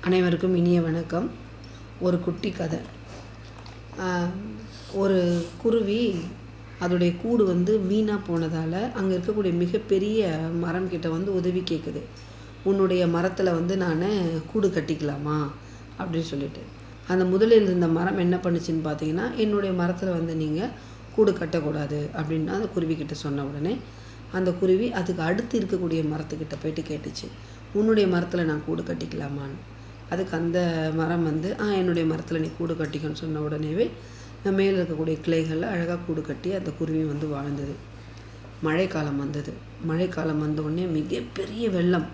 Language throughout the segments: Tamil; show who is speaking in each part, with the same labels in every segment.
Speaker 1: அனைவருக்கும் இனிய வணக்கம். ஒரு குட்டி கதை. ஒரு குருவி அதோடைய கூடு வீணாக போனதால் அங்கே இருக்கக்கூடிய மிகப்பெரிய மரம் கிட்ட உதவி கேட்குது. உன்னுடைய மரத்தில் நான் கூடு கட்டிக்கலாமா அப்படின்னு சொல்லிட்டு. அந்த முதலில் இருந்த மரம் என்ன பண்ணுச்சுன்னு பார்த்தீங்கன்னா, என்னுடைய மரத்தில் நீங்கள் கூடு கட்டக்கூடாது அப்படின்னு அந்த குருவிக்கிட்ட சொன்ன உடனே அந்த குருவி அதுக்கு அடுத்து இருக்கக்கூடிய மரத்துக்கிட்ட போயிட்டு கேட்டுச்சு, உன்னுடைய மரத்தில் நான் கூடு கட்டிக்கலாமான்னு. அதுக்கு அந்த மரம் என்னுடைய மரத்தில் நீ கூடு கட்டிக்கன்னு சொன்ன உடனேவே மேலே இருக்கக்கூடிய கிளைகளில் அழகாக கூடு கட்டி அந்த குருவி வாழ்ந்தது. மழைக்காலம் வந்தது. மழைக்காலம் வந்த உடனே மிகப்பெரிய வெள்ளம்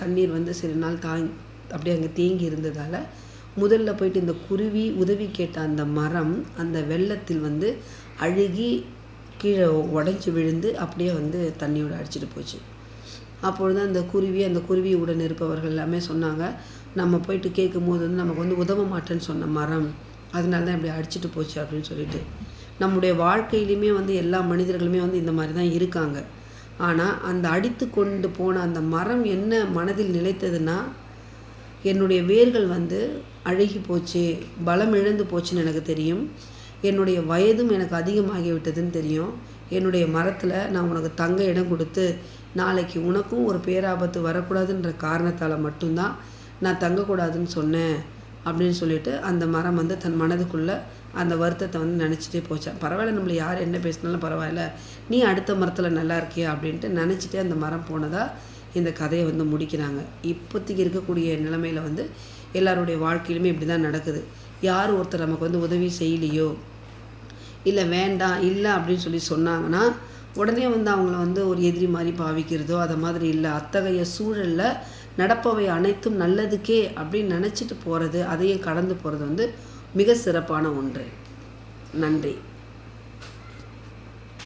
Speaker 1: தண்ணீர் சில நாள் அப்படியே அங்கே தேங்கி இருந்ததால் முதல்ல போயிட்டு இந்த குருவி உதவி கேட்ட அந்த மரம் அந்த வெள்ளத்தில் அழுகி கீழே உடஞ்சி விழுந்து அப்படியே தண்ணியோடு அடிச்சிட்டு போச்சு. அப்பொழுது அந்த குருவியுடன் இருப்பவர்கள் எல்லாமே சொன்னாங்க, நம்ம போயிட்டு கேட்கும் போது நமக்கு உதவ மாட்டேன்னு சொன்ன மரம், அதனால தான் இப்படி அடிச்சிட்டு போச்சு அப்படின்னு சொல்லிட்டு. நம்முடைய வாழ்க்கையிலுமே எல்லா மனிதர்களுமே இந்த மாதிரி தான் இருக்காங்க. ஆனால் அந்த அடித்து கொண்டு போன அந்த மரம் என்ன மனதில் நிலைத்ததுன்னா, என்னுடைய வேர்கள் அழுகி போச்சு, பலம் இழந்து போச்சுன்னு எனக்கு தெரியும், என்னுடைய வயதும் எனக்கு அதிகமாகிவிட்டதுன்னு தெரியும், என்னுடைய மரத்தில் நான் உனக்கு தங்க இடம் கொடுத்து நாளைக்கு உனக்கும் ஒரு பேராபத்து வரக்கூடாதுன்ற காரணத்தால் மட்டும்தான் நான் தங்கக்கூடாதுன்னு சொன்னேன் அப்படின்னு சொல்லிட்டு அந்த மரம் தன் மனதுக்குள்ளே அந்த வருத்தத்தை நினச்சிட்டே போச்சேன். பரவாயில்ல, நம்மளை யார் என்ன பேசினாலும் பரவாயில்ல, நீ அடுத்த மரத்தில் நல்லா இருக்கியா அப்படின்ட்டு நினச்சிட்டே அந்த மரம் போனதாக இந்த கதையை முடிக்கிறாங்க. இப்போதைக்கு இருக்கக்கூடிய நிலைமையில் எல்லாருடைய வாழ்க்கையிலுமே இப்படி தான் நடக்குது. யார் ஒருத்தர் நமக்கு உதவி செய்யலையோ, இல்லை வேண்டாம் இல்லை அப்படின்னு சொல்லி சொன்னாங்கன்னா உடனே அவங்கள ஒரு எதிரி மாதிரி பாவிக்கிறதோ அதை மாதிரி இல்லை. அத்தகைய சூழலில் நடப்பவை அனைத்தும் நல்லதுக்கே அப்படின்னு நினச்சிட்டு போகிறது, அதையும் கடந்து போகிறது மிக சிறப்பான ஒன்று. நன்றி.